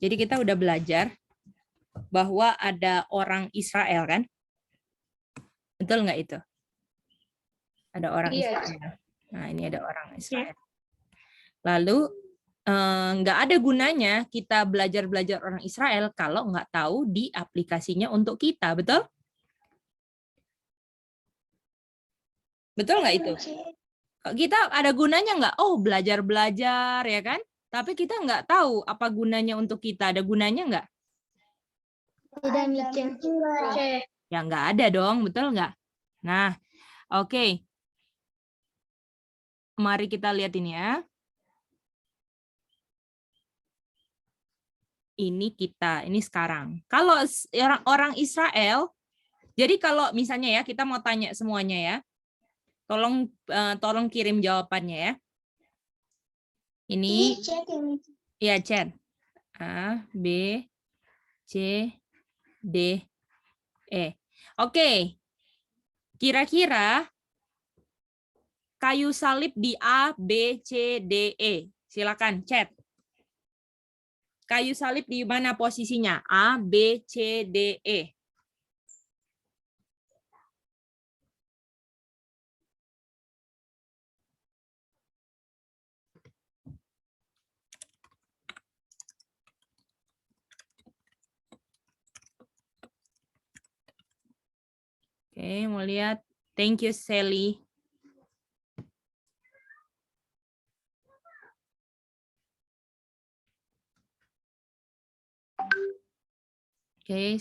Jadi kita udah belajar bahwa ada orang Israel kan? Betul nggak itu? Ada orang Israel. Nah, ini ada orang Israel. Lalu nggak ada gunanya kita belajar orang Israel kalau nggak tahu di aplikasinya untuk kita, betul? Betul nggak itu? Kita ada gunanya nggak? Oh, belajar-belajar ya kan? Tapi kita nggak tahu apa gunanya untuk kita. Ada gunanya nggak? Tidak mikir. Ya nggak ada dong, betul nggak? Nah, oke. Mari kita lihat ini ya. Ini kita, ini sekarang. Kalau orang Israel, jadi kalau misalnya ya kita mau tanya semuanya ya, tolong kirim jawabannya ya. Ini ya chat. A, B, C, D, E. Oke. Kira-kira kayu salib di A, B, C, D, E. Silakan chat. Kayu salib di mana posisinya? A, B, C, D, E. Oke, mau lihat. Thank you, Sally. Oke.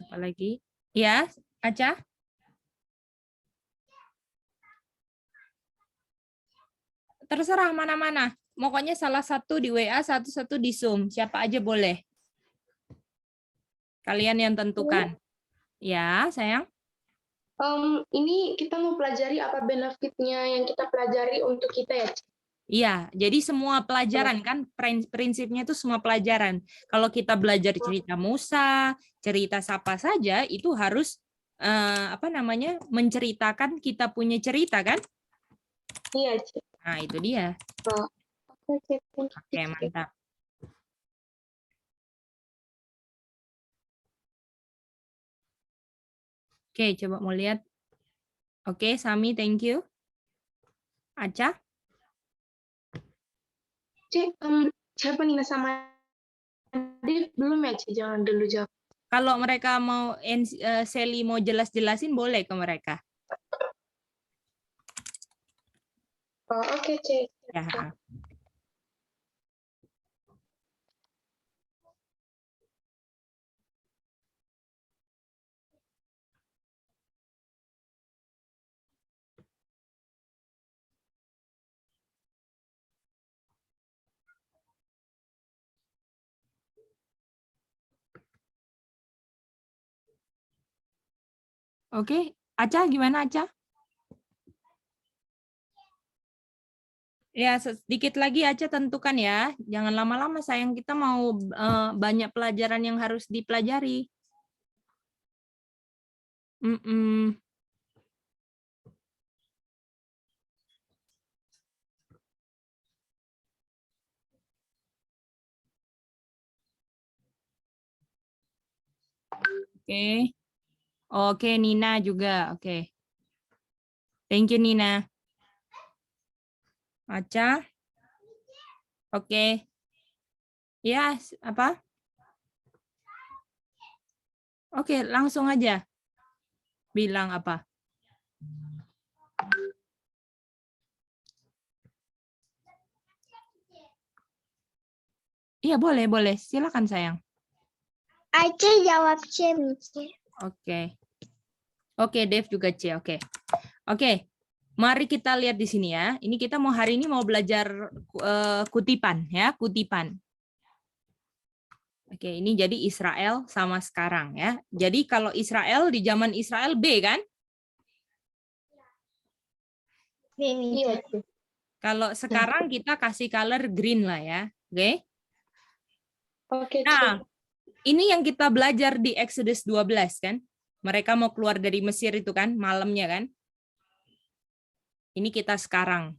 Apa lagi? Ya, Aca? Terserah mana-mana. Pokoknya salah satu di WA, satu-satu di Zoom. Siapa aja boleh. Kalian yang tentukan. Ya, sayang. Ini kita mau pelajari apa benefitnya yang kita pelajari untuk kita ya? Iya, jadi semua pelajaran kan prinsipnya itu semua pelajaran. Kalau kita belajar cerita Musa, cerita siapa saja itu harus menceritakan kita punya cerita kan? Iya, Nah, itu dia. Oke, mantap. Oke, coba mau lihat. Oke, Sami, thank you. Aca? Siapa Nina sama Dev belum ya, Ci? Jangan dulu jawab. Kalau mereka mau, Sally mau jelas-jelasin, boleh ke mereka. Oh, oke, Ci. Ya. Oke, Aca gimana Aca? Ya, sedikit lagi Aca tentukan ya. Jangan lama-lama sayang, kita mau banyak pelajaran yang harus dipelajari. Oke. Oke, Nina juga. Oke. Thank you, Nina. Aca? Oke. Ya, apa? Oke, langsung aja. Bilang apa? Iya, boleh. Silakan, sayang. Aca jawab C, Oke. Oke, Dev juga C. Oke. Oke. Mari kita lihat di sini ya. Ini kita hari ini mau belajar kutipan ya, kutipan. Oke, ini jadi Israel sama sekarang ya. Jadi kalau Israel di zaman Israel B kan? Iya. Kalau sekarang kita kasih color green lah ya. Oke. Oke, Nah, ini yang kita belajar di Exodus 12 kan? Mereka mau keluar dari Mesir itu kan, malamnya kan? Ini kita sekarang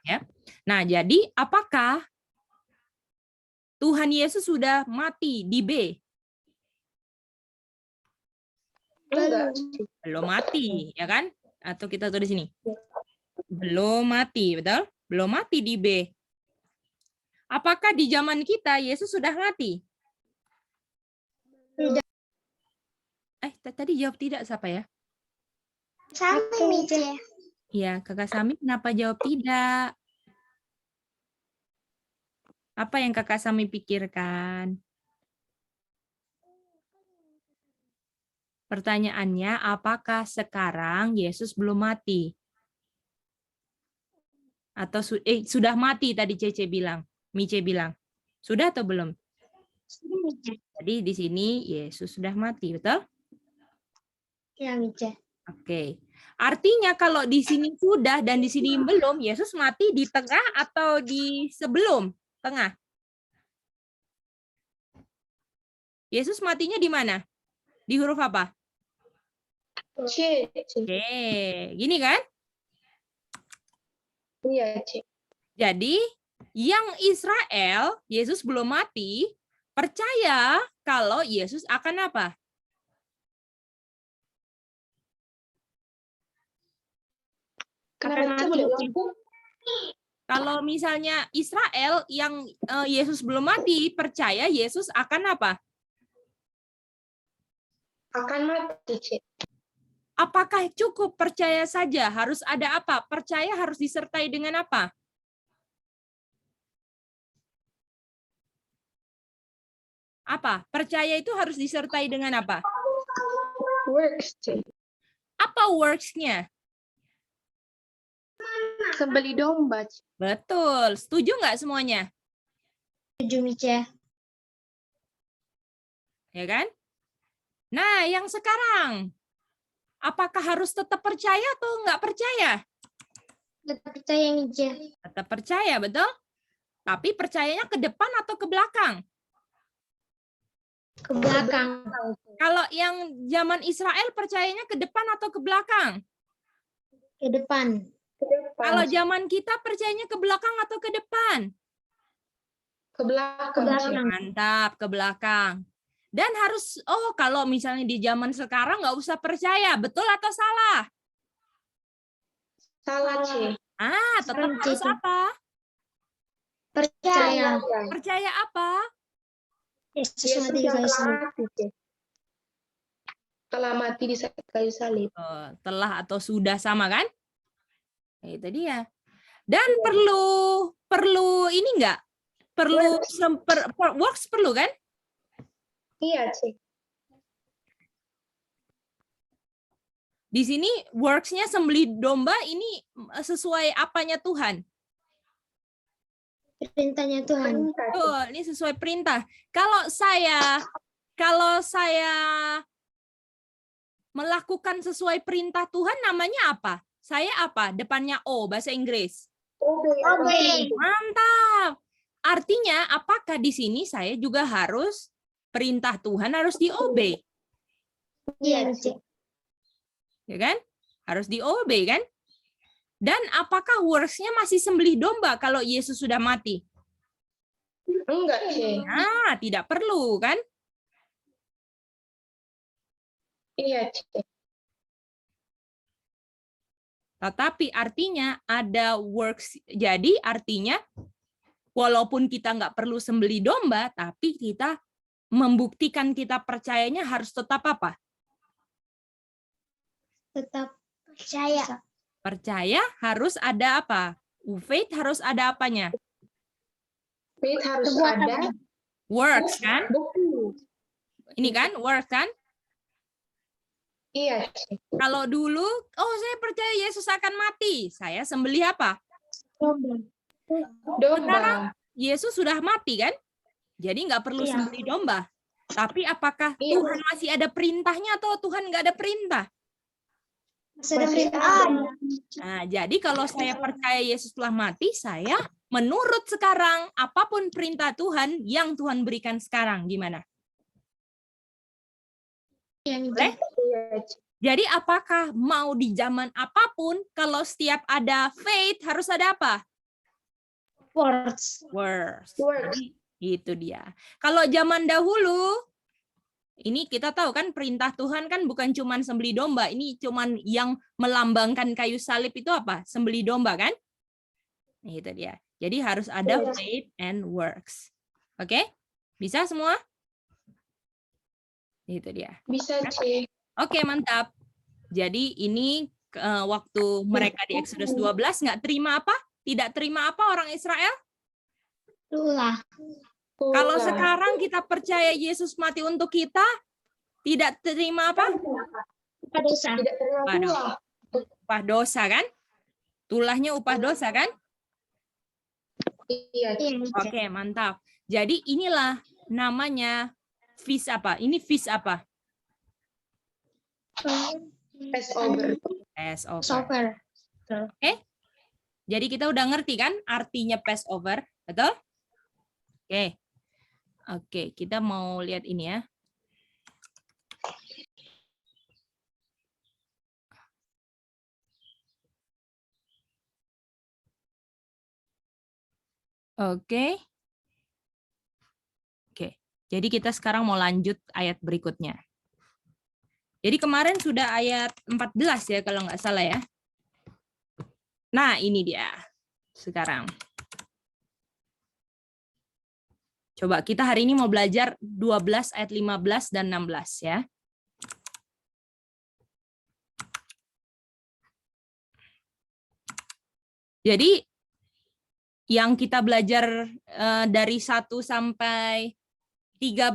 ya. Nah, jadi apakah Tuhan Yesus sudah mati di B? Enggak. Belum mati, ya kan? Atau kita tulis di sini. Belum mati, betul? Belum mati di B. Apakah di zaman kita Yesus sudah mati? Tidak. Tadi jawab tidak siapa ya? Sama Mice. Iya, Kakak Sami kenapa jawab tidak? Apa yang Kakak Sami pikirkan? Pertanyaannya, apakah sekarang Yesus belum mati? Atau sudah mati tadi Cece bilang, Mice bilang. Sudah atau belum? Jadi di sini Yesus sudah mati, betul? Ya, Mice. Oke. Artinya kalau di sini sudah dan di sini belum, Yesus mati di tengah atau di sebelum tengah? Yesus matinya di mana? Di huruf apa? C. Oke, gini kan? Iya, C. Jadi yang Israel, Yesus belum mati, percaya kalau Yesus akan apa? Kenapa boleh ulang? Kalau misalnya Israel yang Yesus belum mati, percaya Yesus akan apa? Akan mati, C. Apakah cukup percaya saja? Harus ada apa? Percaya harus disertai dengan apa? Apa? Percaya itu harus disertai dengan apa? Works, C. Apa works-nya? Sembeli domba, C. Betul. Setuju nggak semuanya? Setuju, Mice. Ya kan? Nah, yang sekarang, apakah harus tetap percaya atau nggak percaya? Tetap percaya, Mice. Tetap percaya, betul? Tapi percayanya ke depan atau ke belakang? Ke belakang. Kalau yang zaman Israel percayanya ke depan atau ke belakang? Ke depan. Kalau zaman kita percayanya ke belakang atau ke depan? Ke belakang. Ke belakang. Mantap, ke belakang. Dan harus, kalau misalnya di zaman sekarang nggak usah percaya, betul atau salah? Salah, C. Tetap Salah, harus C. apa? Percaya. Percaya apa? Yesus mati di kayu salib. Telah mati di kayu salib. Telah atau sudah sama kan? Itu dia. Dan perlu ini enggak? Perlu works perlu kan? Iya, C. Di sini works-nya sembelih domba ini sesuai apanya Tuhan? Perintahnya Tuhan. Ini sesuai perintah. Kalau saya melakukan sesuai perintah Tuhan namanya apa? Saya apa? Depannya O, bahasa Inggris. Obey. Mantap. Artinya apakah di sini saya juga harus perintah Tuhan harus di-obey? Iya, Mice. Ya kan? Harus di-obey kan? Dan apakah works-nya masih sembelih domba kalau Yesus sudah mati? Enggak, C. Nah, tidak perlu kan? Iya, C. Tetapi artinya ada works. Jadi artinya walaupun kita nggak perlu sembelih domba, tapi kita membuktikan kita percayanya harus tetap apa? Tetap percaya. Percaya harus ada apa? Faith harus ada apanya? Faith harus Perbuatan. ada Works kan? bukti. Ini kan works kan? Iya, C. Kalau dulu, saya percaya Yesus akan mati. Saya sembelih apa? Domba. Yesus sudah mati kan? Jadi nggak perlu Iya. sembelih domba. Tapi apakah Iya. Tuhan masih ada perintahnya atau Tuhan nggak ada perintah? Masih ada Masih perintah. ada. Nah, jadi kalau saya percaya Yesus telah mati, saya menurut sekarang apapun perintah Tuhan yang Tuhan berikan sekarang. Gimana? Iya, Mice. Boleh? Iya, C. Jadi apakah mau di zaman apapun, kalau setiap ada faith harus ada apa? Words. Words. Words. Jadi itu dia. Kalau zaman dahulu, ini kita tahu kan perintah Tuhan kan bukan cuman sembelih domba, ini cuman yang melambangkan kayu salib itu apa? Sembelih domba kan? Nah, itu dia. Jadi harus ada Yes. faith and works. Oke? Bisa semua? Itu dia. Bisa, C. Oke, mantap. Jadi ini waktu mereka di Exodus 12 nggak terima apa? Tidak terima apa orang Israel? Tulah. Kalau Tulah. sekarang kita percaya Yesus mati untuk kita, tidak terima apa? Dosa. Tidak terima Waduh. tulah. Upah dosa kan? Tulahnya upah dosa kan? Iya, C. Iya, Cek. Oke, mantap. Jadi inilah namanya feast apa? Ini feast apa? Passover. Passover. Software. Jadi kita udah ngerti kan artinya Passover, betul? Oke. Oke, kita mau lihat ini ya. Oke. Oke. Jadi kita sekarang mau lanjut ayat berikutnya. Jadi kemarin sudah ayat 14 ya kalau nggak salah ya. Nah, ini dia. Sekarang. Coba kita hari ini mau belajar 12 ayat 15 dan 16 ya. Jadi yang kita belajar dari 1 sampai 13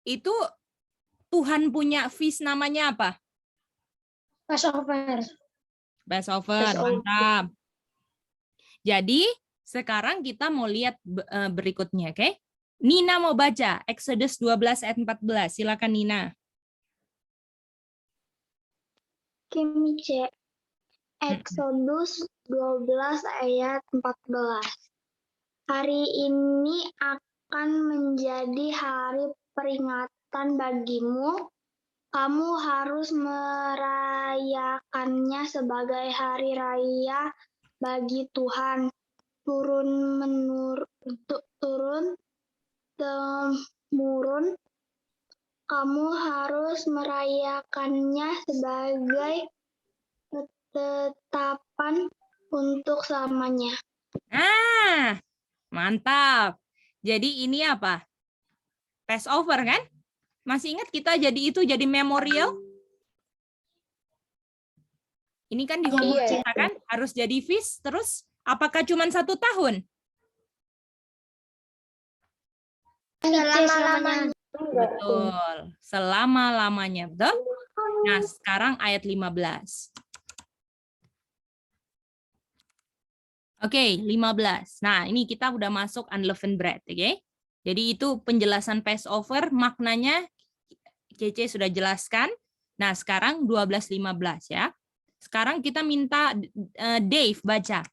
itu Tuhan punya feast namanya apa? Passover. Passover, mantap. Jadi sekarang kita mau lihat berikutnya, oke? Nina mau baca Exodus 12 ayat 14. Silakan Nina. Kimi C. Exodus 12 ayat 14. Hari ini akan menjadi hari peringatan bagimu. Kamu harus merayakannya sebagai hari raya bagi Tuhan. Turun-temurun, kamu harus merayakannya sebagai ketetapan untuk selamanya. Ah, mantap. Jadi ini apa? Passover kan? Masih ingat kita jadi memorial? Ini kan di homework Iya. kita kan harus jadi feast terus apakah cuma 1 tahun? Selama-lamanya. Betul. Selama-lamanya, betul? Nah, sekarang ayat 15. Oke, 15. Nah, ini kita udah masuk unleavened bread, oke? Jadi itu penjelasan Passover, maknanya Cece sudah jelaskan. Nah, sekarang 12-15 ya. Sekarang kita minta Dave baca.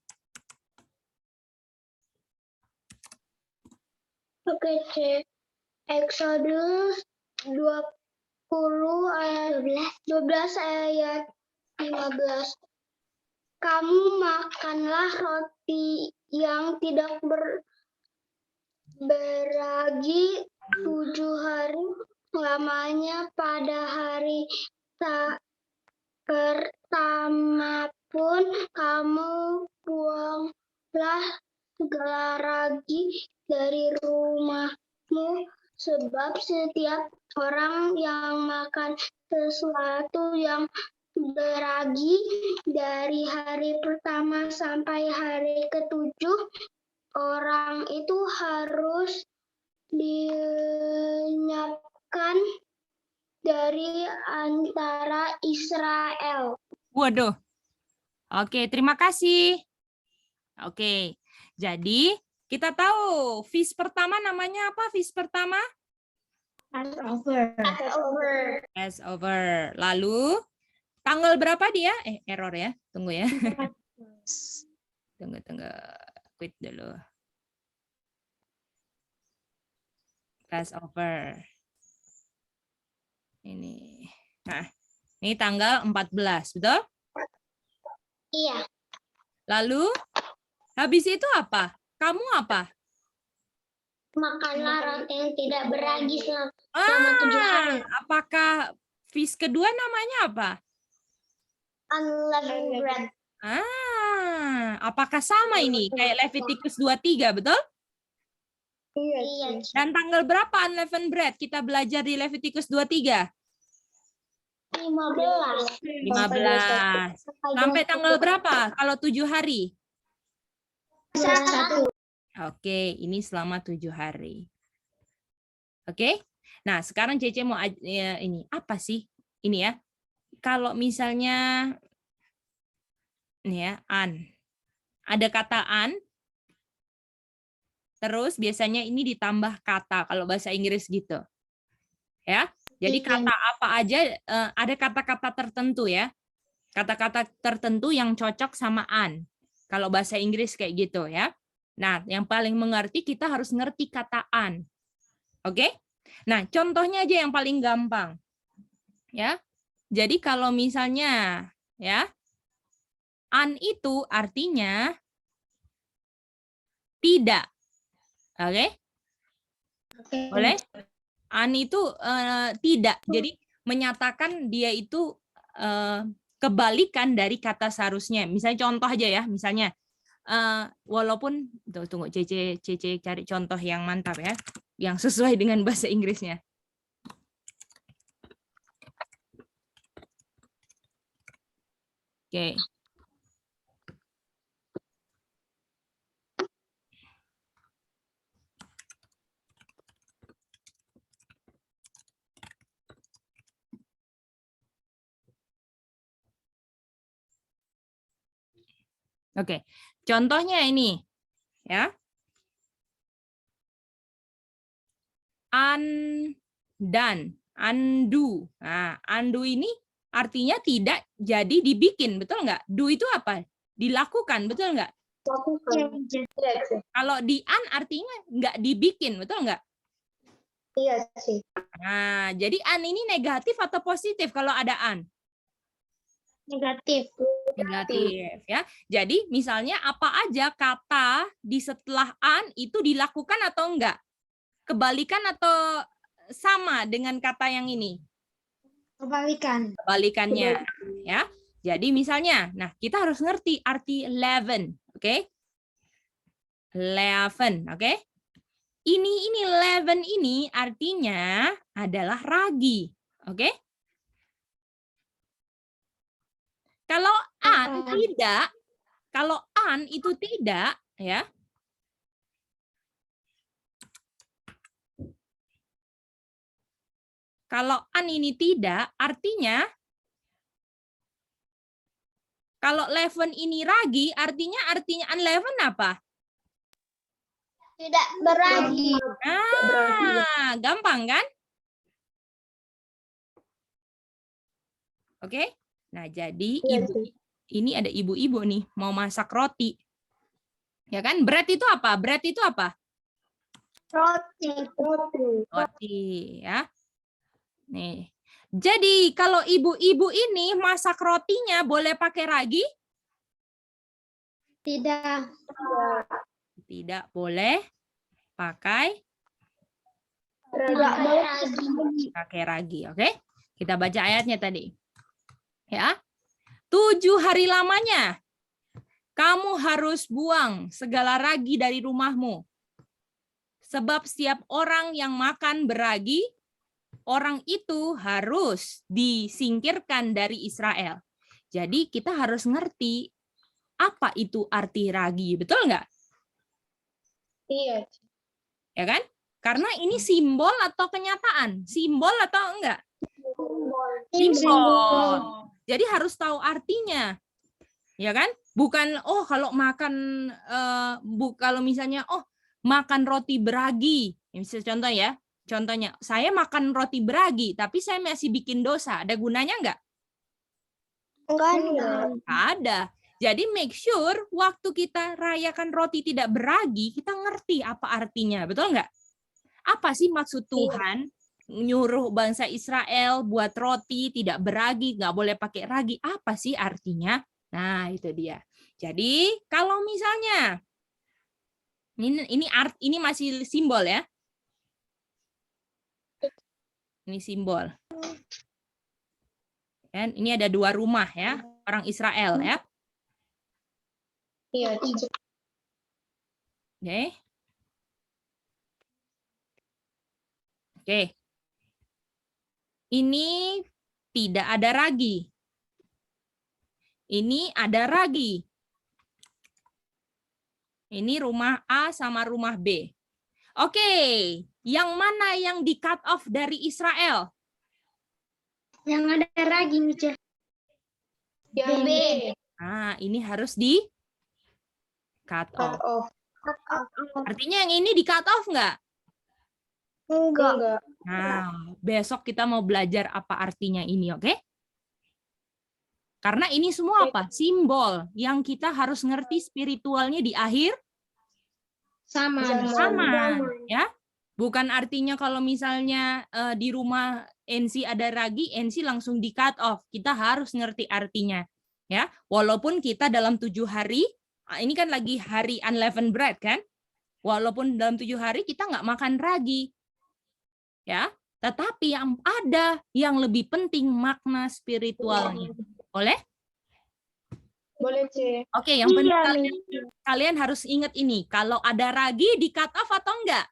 Oke, cek. Exodus 12 ayat 15. Kamu makanlah roti yang tidak beragi 7 hari lamanya. Pada hari pertama pun kamu buanglah segala ragi dari rumahmu, sebab setiap orang yang makan sesuatu yang beragi dari hari pertama sampai hari ke-7, orang itu harus dilenyapkan dari antara Israel. Waduh. Oke, terima kasih. Oke, jadi kita tahu feast pertama namanya apa? Feast pertama? Passover. Passover. Lalu tanggal berapa dia? Error ya. Tunggu ya. Tunggu. Quit dulu. Passover. Ini. Nah, Ini tanggal 14, betul? Iya. Lalu habis itu apa? Kamu apa? Makanlah roti yang tidak beragi selama 7 hari. Apakah feast kedua namanya apa? Unleavened bread. Apakah sama ini kayak Leviticus 23, betul? Iya. Dan tanggal berapa unleavened bread kita belajar di Leviticus 23? 15. 15. Sampai tanggal berapa kalau 7 hari? 1. Oke, ini selama 7 hari. Oke. Nah, sekarang Cece mau ini apa sih? Ini ya. Kalau misalnya ini ya, an. Ada kata an. Terus biasanya ini ditambah kata kalau bahasa Inggris gitu. Ya. Jadi kata apa aja ada kata-kata tertentu ya. Kata-kata tertentu yang cocok sama an. Kalau bahasa Inggris kayak gitu ya. Nah, yang paling mengerti kita harus ngerti kata an. Oke? Nah, contohnya aja yang paling gampang. Ya. Jadi kalau misalnya ya an itu artinya tidak. Oke? Boleh? An itu tidak. Jadi menyatakan dia itu kebalikan dari kata seharusnya. Misalnya contoh aja ya, misalnya walaupun tunggu Cece cari contoh yang mantap ya, yang sesuai dengan bahasa Inggrisnya. Oke. Oke, contohnya ini, ya. Undone, undo. Nah, undo ini artinya tidak jadi dibikin, betul nggak? Do itu apa? Dilakukan, betul nggak? Kalau di un artinya nggak dibikin, betul nggak? Iya sih. Nah, jadi un ini negatif atau positif kalau ada un? Negatif. Negatif ya. Jadi misalnya apa aja kata di setelah an itu dilakukan atau enggak? Kebalikan atau sama dengan kata yang ini? Kebalikan. Kebalikannya ya. Jadi misalnya, nah kita harus ngerti arti 11, oke? 11, oke? Ini 11 ini artinya adalah ragi, oke? Kalau an tidak, kalau an itu tidak, ya. Kalau an ini tidak, artinya kalau 11 ini ragi, artinya unleaven apa? Tidak beragi. Nah, gampang kan? Oke. Nah, jadi ini ada ibu-ibu nih mau masak roti. Ya kan? Bread itu apa? Bread itu apa? Roti. Roti, ya. Nih. Jadi, kalau ibu-ibu ini masak rotinya boleh pakai ragi? Tidak. Tidak boleh pakai ragi, oke? Kita baca ayatnya tadi. Ya. 7 hari lamanya kamu harus buang segala ragi dari rumahmu. Sebab setiap orang yang makan beragi, orang itu harus disingkirkan dari Israel. Jadi kita harus ngerti apa itu arti ragi, betul nggak? Iya. Ya kan? Karena ini simbol atau kenyataan? Simbol atau enggak? Simbol. Jadi harus tahu artinya. Ya kan? Bukan kalau makan kalau misalnya makan roti beragi. Misalnya contoh ya. Contohnya, saya makan roti beragi tapi saya masih bikin dosa. Ada gunanya enggak? Enggak. Ada. Jadi make sure waktu kita rayakan roti tidak beragi, kita ngerti apa artinya. Betul enggak? Apa sih maksud Tuhan nyuruh bangsa Israel buat roti tidak beragi, nggak boleh pakai ragi. Apa sih artinya? Nah, itu dia. Jadi kalau misalnya ini masih simbol ya. Ini simbol. Dan ini ada 2 rumah ya, orang Israel ya. Iya. Oke. Oke. Ini tidak ada ragi. Ini ada ragi. Ini rumah A sama rumah B. Oke, yang mana yang di cut off dari Israel? Yang ada ragi, Mica. Yang B. Nah, ini harus di cut Cut off. off. Artinya yang ini di cut off nggak? Enggak. Nah, besok kita mau belajar apa artinya ini, oke? Karena ini semua apa? Simbol yang kita harus ngerti spiritualnya di akhir Sama. zaman, ya. Bukan artinya kalau misalnya di rumah NC ada ragi, NC langsung di cut off. Kita harus ngerti artinya, ya. Walaupun kita dalam 7 hari, ini kan lagi hari unleavened bread kan? Walaupun dalam 7 hari kita nggak makan ragi, ya. Tetapi yang ada yang lebih penting makna spiritualnya. Boleh? Boleh, C. Oke, yang penting kalian harus ingat ini. Kalau ada ragi di cut off atau enggak?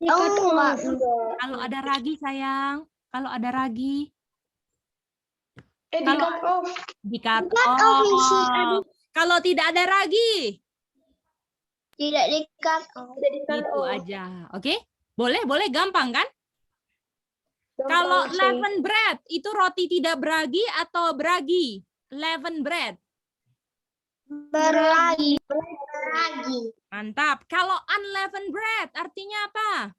Enggak. Kalau ada ragi sayang, kalau ada ragi Di cut off. di cut Cut off, Isi. off. Kalau tidak ada ragi, Tidak di-cut off. Jadi cut itu off. aja. Oke? Boleh gampang kan? Gampang, Kalau C. leavened bread itu roti tidak beragi atau beragi? Leavened bread. Beragi. Mantap. Kalau unleavened bread artinya apa?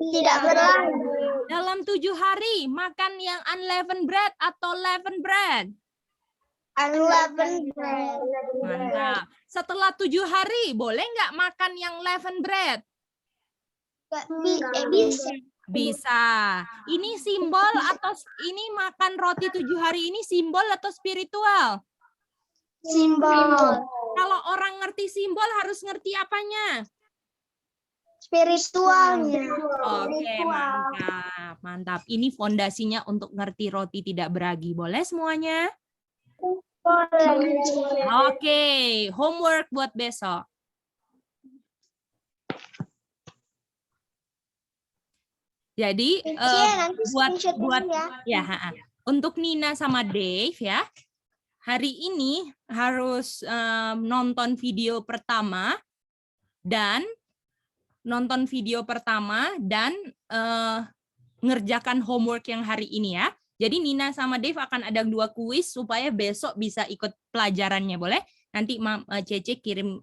Tidak beragi. Dalam 7 hari makan yang unleavened bread atau leavened bread? Unleavened bread. Mantap. Setelah 7 hari boleh nggak makan yang leavened bread? Bisa. Bisa. Ini simbol atau ini makan roti 7 hari ini simbol atau spiritual? Simbol. Kalau orang ngerti simbol harus ngerti apanya? Spiritualnya. Oke, mantap. Mantap. Ini fondasinya untuk ngerti roti tidak beragi. Boleh semuanya? Oke, homework buat besok. Jadi nanti buat screenshot ya ya. untuk Nina sama Dave ya, hari ini harus nonton video pertama dan ngerjakan homework yang hari ini ya. Jadi Nina sama Dave akan ada 2 kuis supaya besok bisa ikut pelajarannya, boleh? Nanti Cece kirim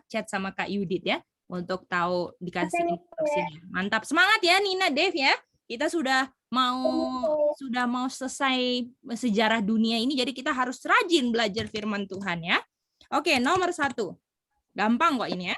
chat sama Kak Yudit ya untuk tahu dikasih instruksinya. Mantap. Semangat ya Nina, Dave ya. Kita sudah mau selesai sejarah dunia ini, jadi kita harus rajin belajar firman Tuhan ya. Oke, nomor 1. Gampang kok ini ya.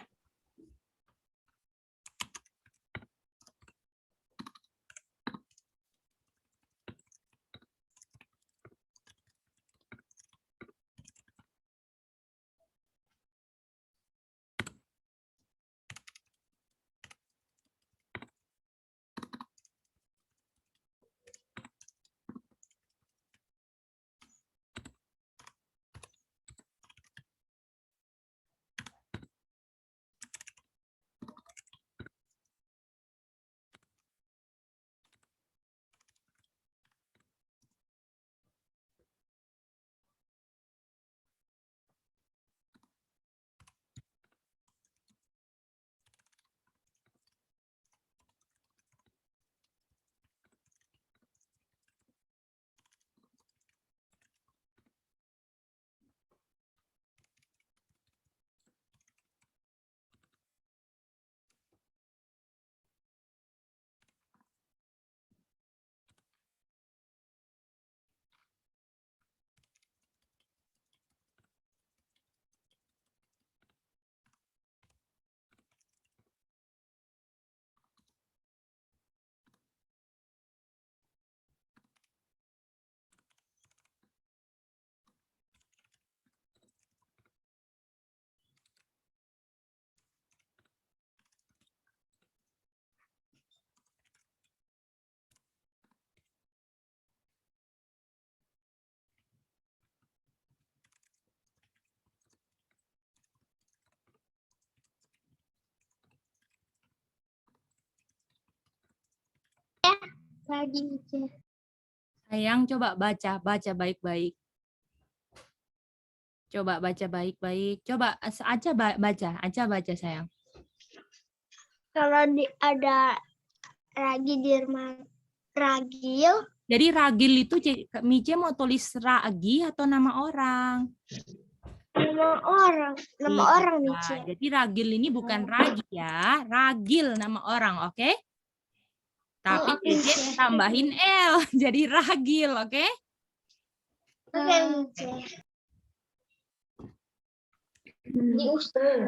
Lagi, Ce. Sayang, coba baca baik-baik. Coba baca baik-baik. Coba baca sayang. Kalau ada ragil, Jadi ragil itu Mice mau tulis ragi atau nama orang? nama orang Iya, nih, Ce. jadi ragil ini bukan ragi ya, ragil nama orang, oke? Tapi Oke, Cece tambahin L, jadi ragil, oke? Oke, Ce. Di Ustaz.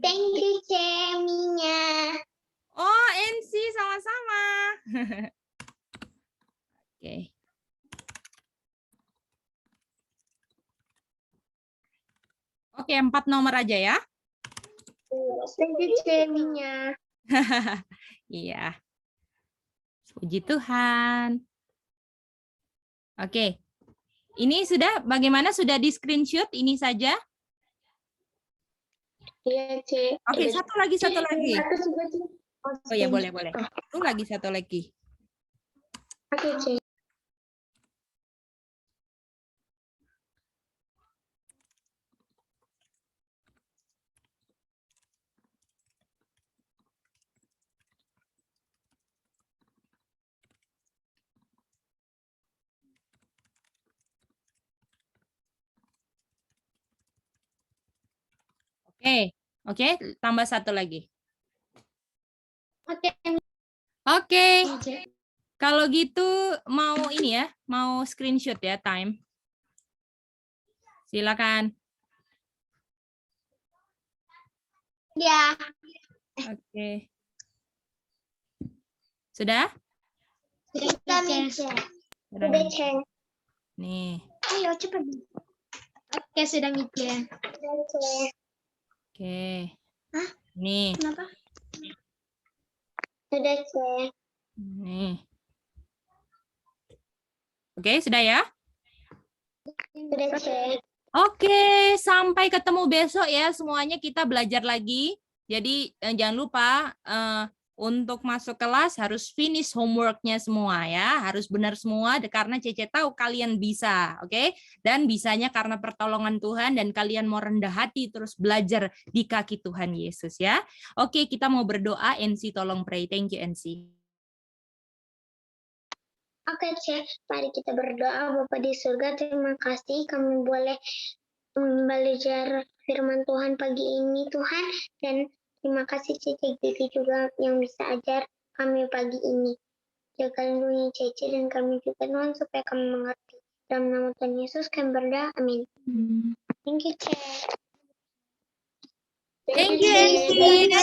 Thank you, Ce, Minya. Oh, NC sama-sama. Oke. Oke, 4 nomor aja ya. Thank you, Ce, Minya. Iya. Puji Tuhan. Oke. Ini sudah, bagaimana sudah di screenshot ini saja? Iya, Ce. Oke, satu lagi. Aku juga, Ce. Oh ya, boleh. Satu lagi. Oke, Ce. Oke, tambah satu lagi. Oke, Oke, Ce. kalau gitu mau ini ya, mau screenshot ya, time. Silakan. Ya. Oke. Sudah? Sudah, Ce. Sudah. Sudah, Ce. Nih. Ayo, cepat. Oke, sudah, Ce. Sudah, Ce. Oke. Hah? Nih. Kenapa? Sudah, Ce. Nih. Oke, sudah ya? Sudah, Ce. Oke, sampai ketemu besok ya semuanya, kita belajar lagi. Jadi jangan lupa untuk masuk kelas harus finish homework-nya semua ya, harus benar semua karena Cece tahu kalian bisa, oke? Dan bisanya karena pertolongan Tuhan dan kalian mau rendah hati terus belajar di kaki Tuhan Yesus ya. Oke, kita mau berdoa. NC tolong pray. Thank you NC. Oke, Ce. Mari kita berdoa. Bapa di surga, terima kasih kami boleh belajar firman Tuhan pagi ini, Tuhan. Dan terima kasih Cece Gigi juga yang bisa ajar kami pagi ini. Jaga lindungi Cece dan kami juga, Tuhan, supaya kami mengerti. Dalam nama Tuhan Yesus kami berdoa. Amin. Thank you, Ce. Thank you NC.